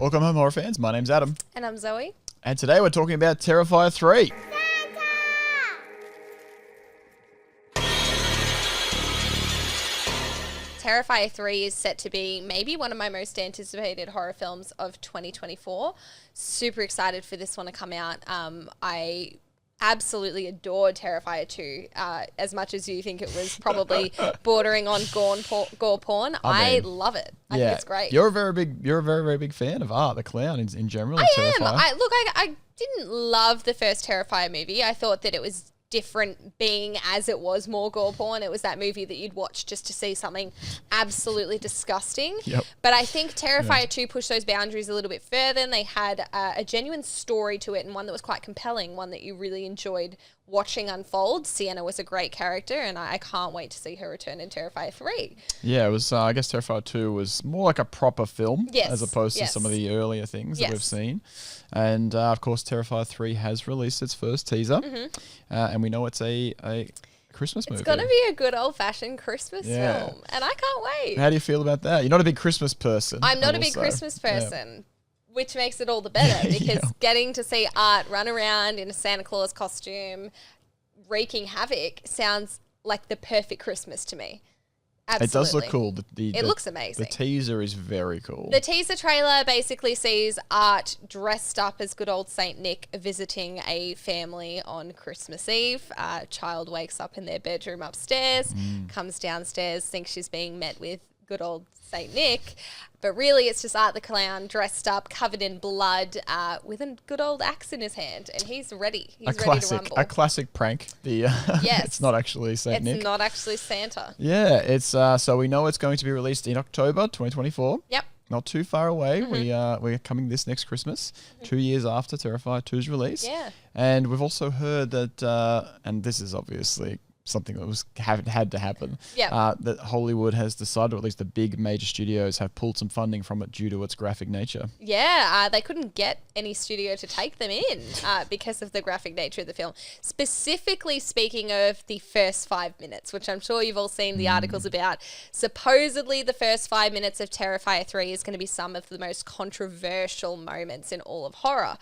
Welcome home, horror fans. My name's Adam. And I'm Zoe. And today we're talking about Terrifier 3. Terrifier 3 is set to be maybe one of my most anticipated horror films of 2024. Super excited for this one to come out. I absolutely adored Terrifier 2 as much as you think it was probably bordering on gore porn. I love it. I think it's great. You're a very, very big fan of Art the Clown in general. I am. I didn't love the first Terrifier movie. I thought that it was different being as it was more gore porn. It was that movie that you'd watch just to see something absolutely disgusting. Yep. But I think Terrifier 2 pushed those boundaries a little bit further, and they had a genuine story to it, and one that was quite compelling, one that you really enjoyed watching unfold. Sienna was a great character, and I can't wait to see her return in Terrifier 3. Yeah, it was. I guess Terrifier 2 was more like a proper film, as opposed to some of the earlier things that we've seen. And of course, Terrifier 3 has released its first teaser, and we know it's a Christmas movie. It's going to be a good old-fashioned Christmas film, and I can't wait. How do you feel about that? You're not a big Christmas person. I'm not a big Christmas person. Which makes it all the better because getting to see Art run around in a Santa Claus costume, wreaking havoc, sounds like the perfect Christmas to me. Absolutely. It does look cool. It looks amazing. The teaser is very cool. The teaser trailer basically sees Art dressed up as good old Saint Nick visiting a family on Christmas Eve. A child wakes up in their bedroom upstairs, comes downstairs, thinks she's being met with good old Saint Nick, but really it's just Art the Clown dressed up, covered in blood, with a good old axe in his hand, and he's ready. He's ready to rumble. A classic prank. It's not actually Saint Nick. It's not actually Santa. Yeah, it's so we know it's going to be released in October 2024. Yep. Not too far away. We're coming this next Christmas, 2 years after Terrifier 2's release. Yeah. And we've also heard that, and this is obviously something that had to happen. That Hollywood has decided, or at least the big major studios have pulled some funding from it due to its graphic nature. Yeah, they couldn't get any studio to take them in because of the graphic nature of the film. Specifically speaking of the first 5 minutes, which I'm sure you've all seen the articles about. Supposedly the first 5 minutes of Terrifier 3 is going to be some of the most controversial moments in all of horror.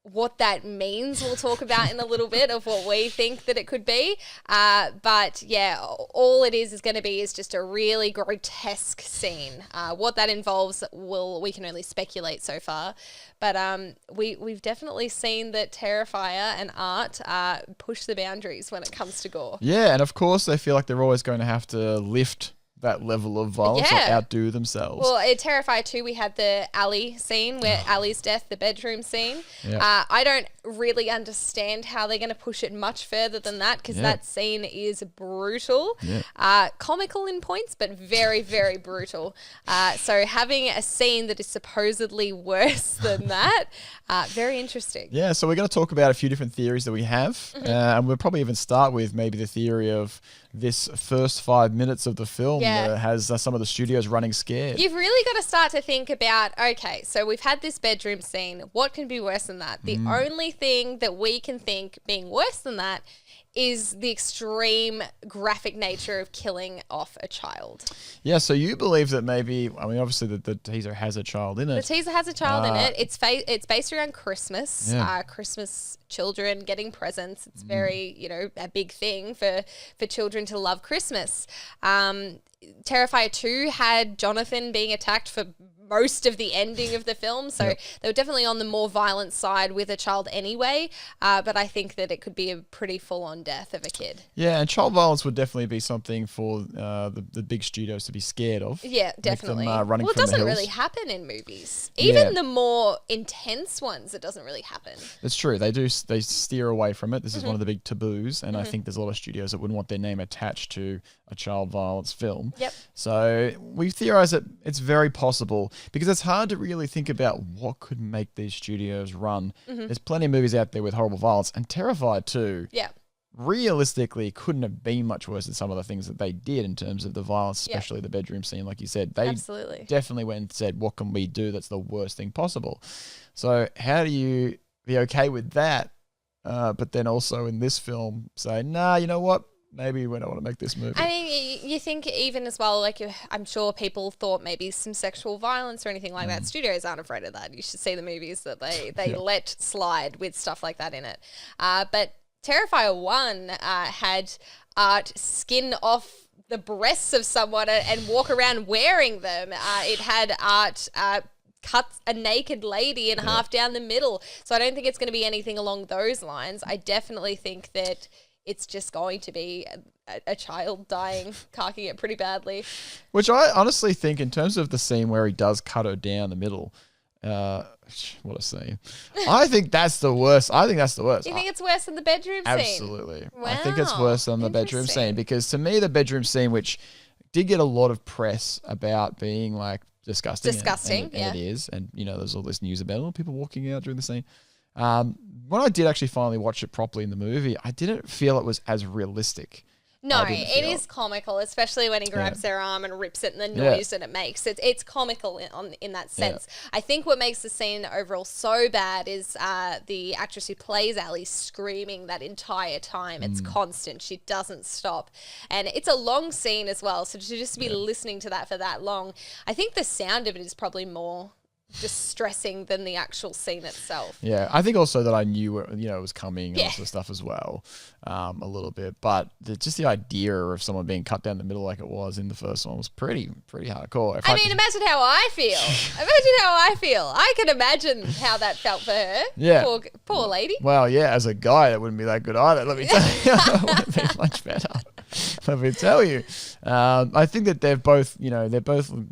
What that means we'll talk about in a little bit of what we think that it could be. But yeah, all it is going to be is just a really grotesque scene. What that involves, we can only speculate so far. But we've definitely seen that Terrifier and Art push the boundaries when it comes to gore. Yeah, and of course they feel like they're always going to have to lift that level of violence or outdo themselves. Well, in Terrifier 2, we had the alley scene where Allie's death, the bedroom scene. I don't really understand how they're going to push it much further than that because that scene is brutal. Comical in points, but very, very brutal. So having a scene that is supposedly worse than that, very interesting. Yeah, so we're going to talk about a few different theories that we have. And we'll probably even start with maybe the theory of this first 5 minutes of the film that has some of the studios running scared. You've really got to start to think about, okay, so we've had this bedroom scene. What can be worse than that? The only thing that we can think being worse than that is the extreme graphic nature of killing off a child. Yeah, so you believe that maybe, I mean, obviously the teaser has a child in it. The teaser has a child in it. It's based around Christmas, Christmas children getting presents. It's very, a big thing for children to love Christmas. Terrifier 2 had Jonathan being attacked for most of the ending of the film, so they were definitely on the more violent side with a child anyway, but I think that it could be a pretty full-on death of a kid. Yeah, and child violence would definitely be something for the big studios to be scared of. Yeah, definitely. Running well, it from doesn't the really hills. happen in movies. Even the more intense ones, it doesn't really happen. That's true. They steer away from it. This is one of the big taboos, and I think there's a lot of studios that wouldn't want their name attached to a child violence film. Yep. So we theorize that it's very possible because it's hard to really think about what could make these studios run. There's plenty of movies out there with horrible violence, and Terrifier 2 realistically couldn't have been much worse than some of the things that they did in terms of the violence, especially the bedroom scene, like you said. They definitely went and said, what can we do that's the worst thing possible? So how do you be okay with that, but then also in this film say, nah, you know what? maybe we don't want to make this movie. I mean, you think even as well, like I'm sure people thought maybe some sexual violence or anything like that. Studios aren't afraid of that. You should see the movies that they let slide with stuff like that in it. But Terrifier 1 had Art skin off the breasts of someone and walk around wearing them. It had Art cuts a naked lady in half down the middle. So I don't think it's going to be anything along those lines. I definitely think that it's just going to be a child dying, carking it pretty badly. Which I honestly think, in terms of the scene where he does cut her down the middle, what a scene. I think that's the worst. You think it's worse than the bedroom scene? Absolutely. Wow. I think it's worse than the bedroom scene, because to me, the bedroom scene, which did get a lot of press about being like disgusting. And it is. And, you know, there's all this news about people walking out during the scene. When I did actually finally watch it properly in the movie, I didn't feel it was as realistic. No, it is comical, especially when he grabs their arm and rips it and the noise that it makes. It's comical in that sense. Yeah. I think what makes the scene overall so bad is the actress who plays Allie screaming that entire time. It's constant. She doesn't stop. And it's a long scene as well, so to just be listening to that for that long, I think the sound of it is probably more distressing than the actual scene itself. Yeah, I think also that I knew it was coming and all sort of stuff as well, a little bit. But just the idea of someone being cut down the middle like it was in the first one was pretty hardcore. I mean, imagine how I feel. I can imagine how that felt for her. Yeah. Poor lady. Well, yeah, as a guy, that wouldn't be that good either. Let me tell you. It would be much better. Let me tell you. I think that they're both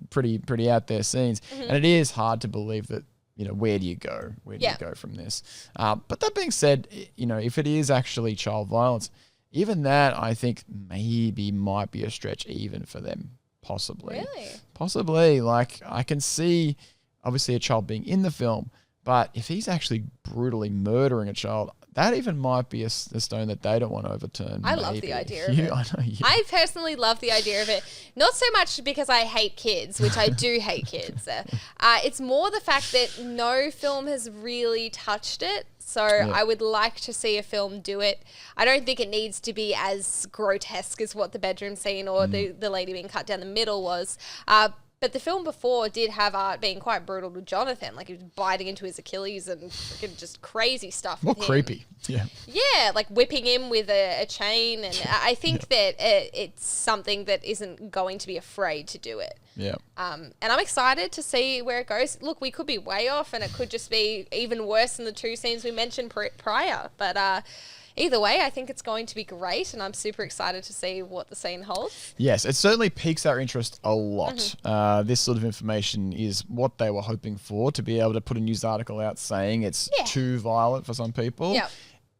pretty out there scenes. And it is hard to believe that, where do you go? Where do you go from this? But that being said, if it is actually child violence, even that I think maybe might be a stretch even for them, possibly. Really? Possibly. Like, I can see obviously a child being in the film, but if he's actually brutally murdering a child, that even might be a stone that they don't want to overturn. I love the idea of it. I know you. I personally love the idea of it. Not so much because I hate kids, which I do hate kids. It's more the fact that no film has really touched it. So I would like to see a film do it. I don't think it needs to be as grotesque as what the bedroom scene or the lady being cut down the middle was. But the film before did have Art being quite brutal to Jonathan. Like, he was biting into his Achilles and just crazy stuff. More creepy. Yeah. Yeah, like whipping him with a chain. And I think that it's something that isn't going to be afraid to do it. Yeah. And I'm excited to see where it goes. Look, we could be way off and it could just be even worse than the two scenes we mentioned prior. But either way, I think it's going to be great, and I'm super excited to see what the scene holds. Yes, it certainly piques our interest a lot. This sort of information is what they were hoping for, to be able to put a news article out saying it's too violent for some people. Yeah.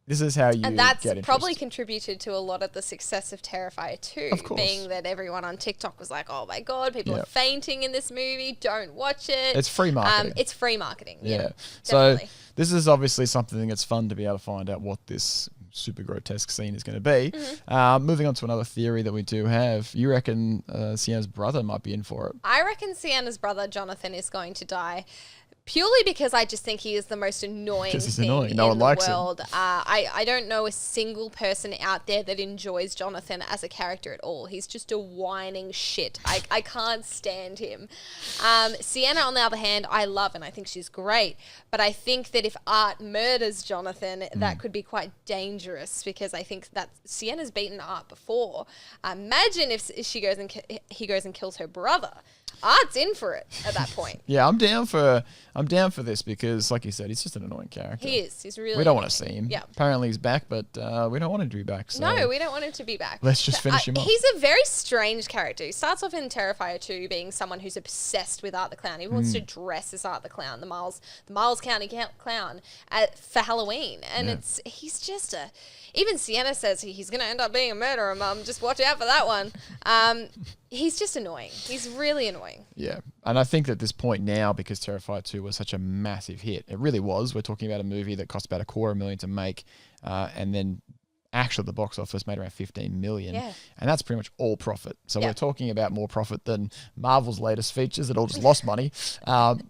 This is how you And that's get probably contributed to a lot of the success of Terrifier 2. Of course. Being that everyone on TikTok was like, oh my God, people are fainting in this movie. Don't watch it. It's free marketing. It's free marketing. Yeah. So this is obviously something that's fun to be able to find out what this super grotesque scene is going to be. Moving on to another theory that we do have. You reckon Sienna's brother might be in for it? I reckon Sienna's brother, Jonathan, is going to die. Purely because I just think he is the most annoying thing in the world. I don't know a single person out there that enjoys Jonathan as a character at all. He's just a whining shit. I can't stand him. Sienna, on the other hand, I love, and I think she's great. But I think that if Art murders Jonathan, that could be quite dangerous, because I think that Sienna's beaten Art before. Imagine if he goes and kills her brother. Art's in for it at that point. Yeah, I'm down for this because, like you said, he's just an annoying character. He is. He's really. We don't want to see him. Yeah. Apparently he's back, but we don't want him to be back. So no, we don't want him to be back. Let's just finish him off. He's a very strange character. He starts off in Terrifier 2 being someone who's obsessed with Art the Clown. He wants to dress as Art the Clown, the Miles County Clown, for Halloween, and he's just a. Even Sienna says he's going to end up being a murderer, Mum. Just watch out for that one. He's just annoying. He's really annoying. Yeah. And I think at this point now, because Terrifier 2 was such a massive hit, it really was. We're talking about a movie that cost about $250,000 to make, and then actually the box office made around $15 million. Yeah. And that's pretty much all profit. So we're talking about more profit than Marvel's latest features that all just lost money.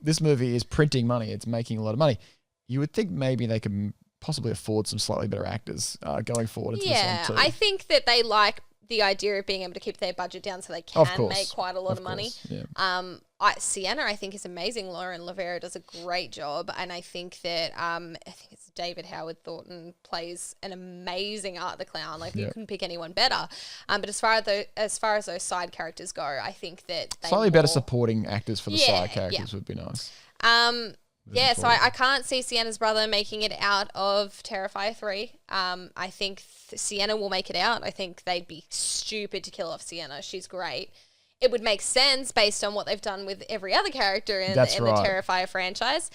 This movie is printing money. It's making a lot of money. You would think maybe they could possibly afford some slightly better actors going forward into this one too. I think that they like the idea of being able to keep their budget down so they can make quite a lot of money. Yeah. Sienna, I think, is amazing. Lauren Lavera does a great job, and I think that I think it's David Howard Thornton plays an amazing Art the Clown. Like you couldn't pick anyone better. But as far as those side characters go, I think that slightly better supporting actors for the side characters would be nice. So I can't see Sienna's brother making it out of Terrifier 3. I think Sienna will make it out. I think they'd be stupid to kill off Sienna. She's great. It would make sense based on what they've done with every other character in the Terrifier franchise.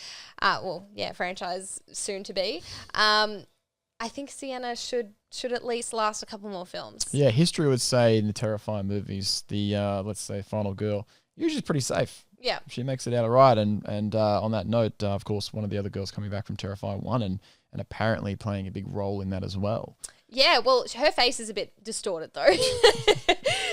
Franchise soon to be. I think Sienna should at least last a couple more films. Yeah, history would say in the Terrifier movies, the let's say final girl usually pretty safe. Yeah, she makes it out all right. And on that note, of course, one of the other girls coming back from Terrifier 1 and apparently playing a big role in that as well. Yeah, well, her face is a bit distorted though.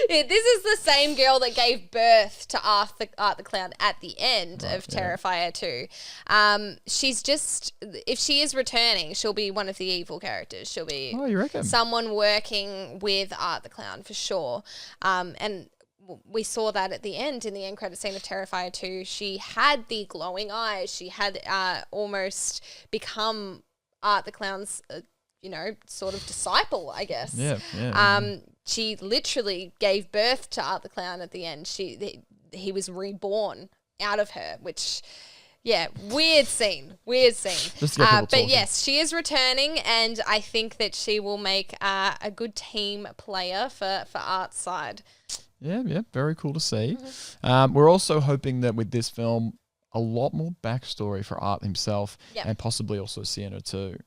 This is the same girl that gave birth to Art the Clown at the end of Terrifier 2. She's just, if she is returning, she'll be one of the evil characters. She'll be you reckon? Someone working with Art the Clown for sure. And we saw that at the end, in the end credit scene of Terrifier 2. She had the glowing eyes. She had almost become Art the Clown's sort of disciple, I guess. She literally gave birth to Art the Clown at the end. He was reborn out of her, which, weird scene. But yes, she is returning, and I think that she will make a good team player for Art's side. Yeah, very cool to see. We're also hoping that with this film, a lot more backstory for Art himself and possibly also Sienna too.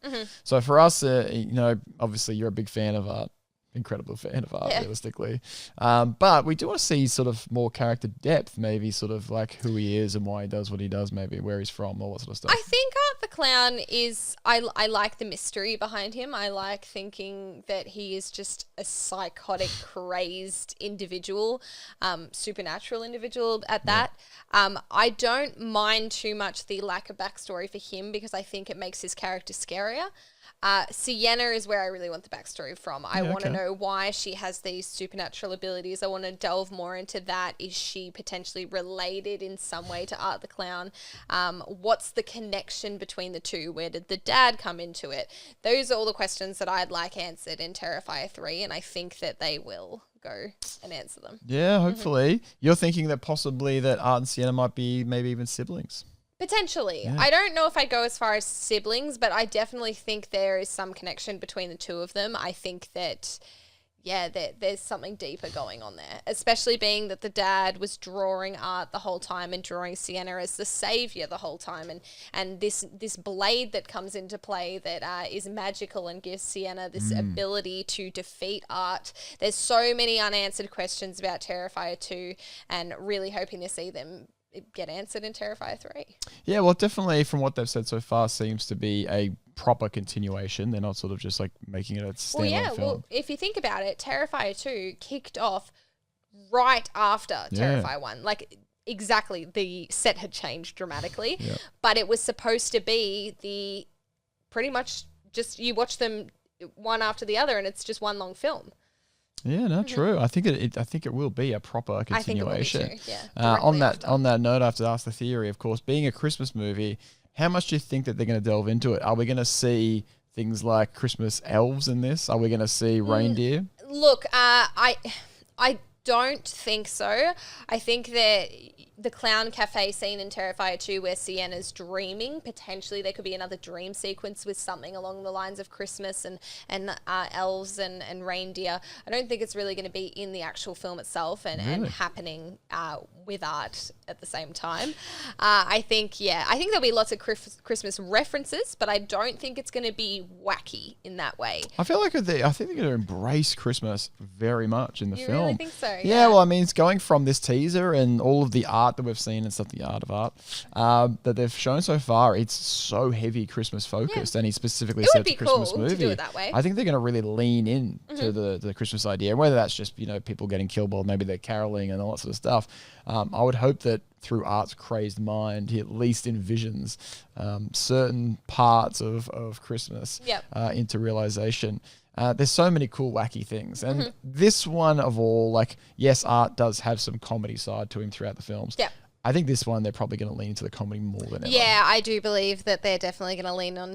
So for us, obviously you're a big fan of Art, incredible fan of Art, realistically. But we do want to see sort of more character depth, maybe sort of like who he is and why he does what he does, maybe where he's from, all that sort of stuff. I think Art the Clown is, I like the mystery behind him. I like thinking that he is just a psychotic, crazed individual, supernatural individual at that. I don't mind too much the lack of backstory for him because I think it makes his character scarier. Sienna is where I really want the backstory from. I want to know why she has these supernatural abilities. I want to delve more into that. Is she potentially related in some way to Art the Clown? What's the connection between the two? Where did the dad come into it? Those are all the questions that I'd like answered in Terrifier 3, and I think that they will go and answer them. Yeah, hopefully. You're thinking that possibly that Art and Sienna might be maybe even siblings. Potentially. Yeah. I don't know if I'd go as far as siblings, but I definitely think there is some connection between the two of them. I think that, there's something deeper going on there, especially being that the dad was drawing Art the whole time and drawing Sienna as the savior the whole time. And this blade that comes into play that is magical and gives Sienna this ability to defeat Art. There's so many unanswered questions about Terrifier 2 and really hoping to see them get answered in Terrifier 3. Yeah, well, definitely from what they've said so far seems to be a proper continuation. They're not sort of just like making it a standalone film. Well, if you think about it, Terrifier 2 kicked off right after Terrifier 1. Like, exactly, the set had changed dramatically, but it was supposed to be pretty much just you watch them one after the other and it's just one long film. Yeah, no, true. I think it will be a proper continuation. I think it will be too, on that note, I have to ask the theory, of course, being a Christmas movie, how much do you think that they're going to delve into it? Are we going to see things like Christmas elves in this? Are we going to see reindeer? Look, I don't think so. I think that the clown cafe scene in Terrifier 2 where Sienna's dreaming, potentially there could be another dream sequence with something along the lines of Christmas and elves and reindeer. I don't think it's really going to be in the actual film itself and happening with Art at the same time. I think there'll be lots of Christmas references, but I don't think it's going to be wacky in that way. I feel like I think they're going to embrace Christmas very much in the film. You really think so? Yeah, well, I mean, it's going from this teaser and all of the art that we've seen and stuff, the art of Art, that they've shown so far, it's so heavy Christmas focused, and he specifically said it's a Christmas movie. To do it that way. I think they're going to really lean in to the Christmas idea, whether that's just, people getting killed or maybe they're caroling and all that sort of stuff. I would hope that through Art's crazed mind, he at least envisions certain parts of Christmas into realization. There's so many cool, wacky things. And this one of all, like, yes, Art does have some comedy side to him throughout the films. Yeah. I think this one, they're probably going to lean into the comedy more than ever. Yeah, I do believe that they're definitely going to lean on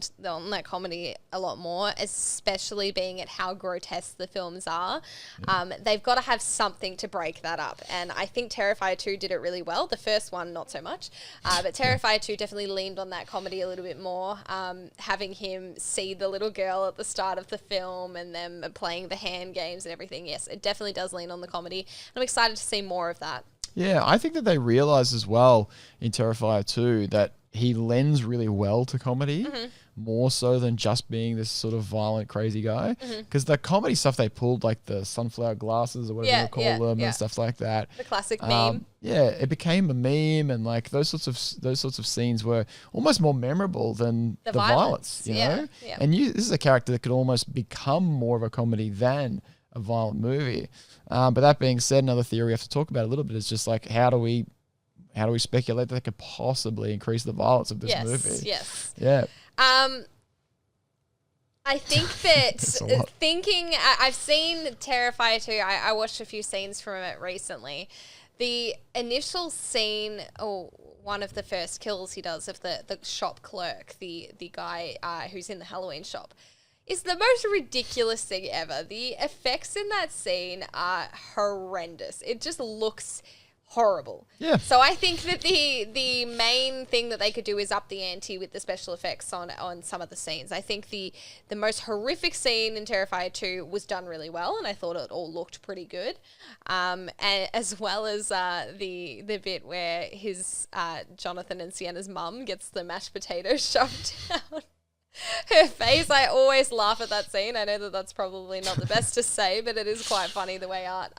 that comedy a lot more, especially being at how grotesque the films are. Yeah. They've got to have something to break that up. And I think Terrifier 2 did it really well. The first one, not so much. But Terrifier 2 definitely leaned on that comedy a little bit more. Having him see the little girl at the start of the film and them playing the hand games and everything. Yes, it definitely does lean on the comedy. And I'm excited to see more of that. Yeah, I think that they realise as well in Terrifier 2 that he lends really well to comedy, more so than just being this sort of violent, crazy guy. Because the comedy stuff they pulled, like the sunflower glasses or whatever you call them and stuff like that. The classic meme. Yeah, it became a meme, and like those sorts of scenes were almost more memorable than the violence, you know? Yeah. And this is a character that could almost become more of a comedy than a violent movie. But that being said, another theory we have to talk about a little bit is just like how do we speculate that they could possibly increase the violence of this movie? Yes. Yeah. I think that I've seen Terrifier 2. I watched a few scenes from it recently. The initial scene, one of the first kills he does of the shop clerk, the guy who's in the Halloween shop, is the most ridiculous thing ever. The effects in that scene are horrendous. It just looks horrible. Yeah. So I think that the main thing that they could do is up the ante with the special effects on some of the scenes. I think the most horrific scene in Terrifier 2 was done really well, and I thought it all looked pretty good. And as well as the bit where his Jonathan and Sienna's mum gets the mashed potatoes shoved down her face. I always laugh at that scene. I know that that's probably not the best to say, but it is quite funny the way Art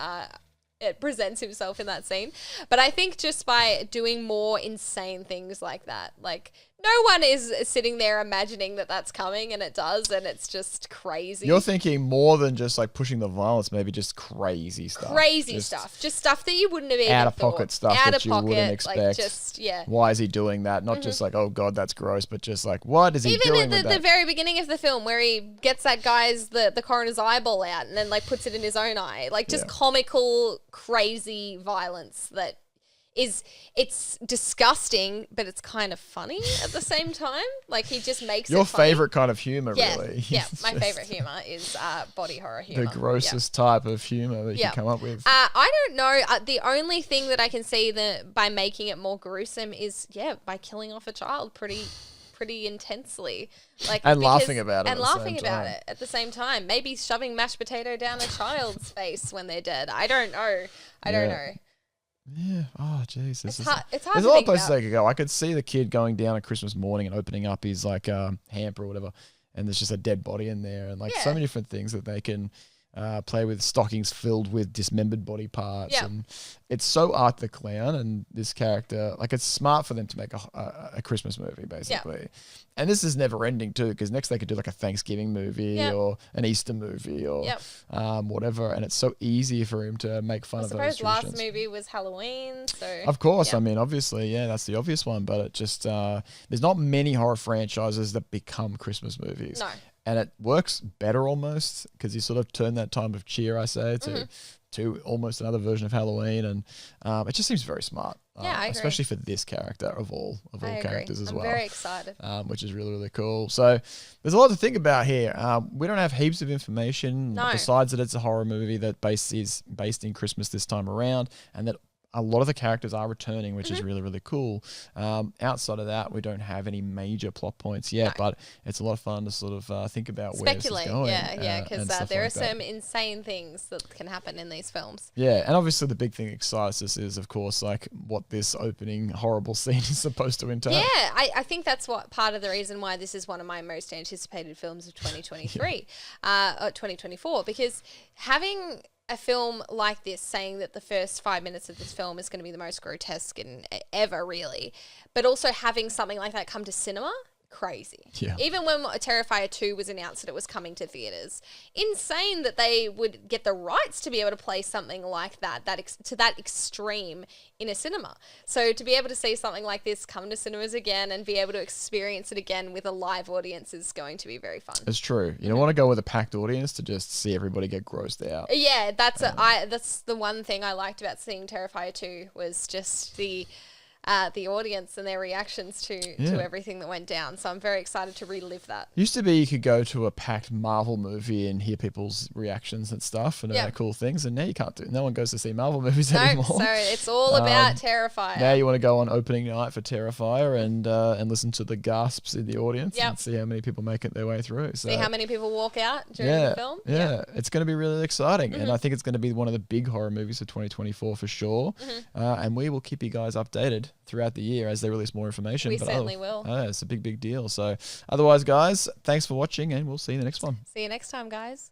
it presents himself in that scene. But I think just by doing more insane things like that, like no one is sitting there imagining that that's coming, and it does, and it's just crazy. You're thinking more than just like pushing the violence, maybe just crazy stuff. Just stuff that you wouldn't have even out of pocket stuff that you wouldn't expect. Like just why is he doing that? Not just like, oh god, that's gross, but just like, what is he doing? Even at the very beginning of the film, where he gets that guy's the coroner's eyeball out and then like puts it in his own eye, like just comical, crazy violence that. It's disgusting, but it's kind of funny at the same time. Like he just makes your it funny. favorite kind of humor, really. Yeah, my favorite humor is body horror humor. The grossest type of humor that you can come up with. I don't know. The only thing that I can see that by making it more gruesome is by killing off a child pretty intensely, laughing about it at the same time. Maybe shoving mashed potato down a child's face when they're dead. I don't know. I don't know. Yeah. Oh, jeez. It's hard. There's a lot of places they could go. I could see the kid going down on Christmas morning and opening up his like hamper or whatever, and there's just a dead body in there, and like so many different things that they can play with. Stockings filled with dismembered body parts, and it's so Art the Clown and this character. Like it's smart for them to make a Christmas movie basically. And this is never ending too, because next they could do like a Thanksgiving movie or an Easter movie or whatever. And it's so easy for him to make fun of those traditions. Last movie was Halloween, so of course. I mean, obviously, that's the obvious one. But it just there's not many horror franchises that become Christmas movies. No. And it works better almost because you sort of turn that time of cheer, I say, to almost another version of Halloween, and it just seems very smart. I agree. Especially for this character of all characters as well. I'm very excited. Which is really, really cool. So there's a lot to think about here. We don't have heaps of information besides that it's a horror movie that is based in Christmas this time around, and that a lot of the characters are returning, which is really, really cool. Outside of that, we don't have any major plot points yet, but it's a lot of fun to sort of think about where this is going. Because there are some insane things that can happen in these films. Yeah, and obviously the big thing that excites us is, of course, like what this opening horrible scene is supposed to entail. Yeah, I think that's what part of the reason why this is one of my most anticipated films of 2023, 2024, because having a film like this, saying that the first 5 minutes of this film is going to be the most grotesque ever, really, but also having something like that come to cinema crazy. Yeah. Even when Terrifier 2 was announced that it was coming to theaters, insane that they would get the rights to be able to play something like that to that extreme in a cinema. So to be able to see something like this come to cinemas again and be able to experience it again with a live audience is going to be very fun. It's true. You don't want to go with a packed audience to just see everybody get grossed out. Yeah, that's the one thing I liked about seeing Terrifier 2 was just the audience and their reactions to everything that went down. So I'm very excited to relive that. Used to be you could go to a packed Marvel movie and hear people's reactions and stuff and cool things, and now you can't do it. No one goes to see Marvel movies anymore. So it's all about Terrifier. Now you want to go on opening night for Terrifier and listen to the gasps in the audience and see how many people make it their way through. So, see how many people walk out during the film. Yeah, it's going to be really exciting. And I think it's going to be one of the big horror movies of 2024 for sure. And we will keep you guys updated throughout the year as they release more information. We certainly will. It's a big deal. So otherwise, guys, thanks for watching and we'll see you in the next one. See you next time, guys.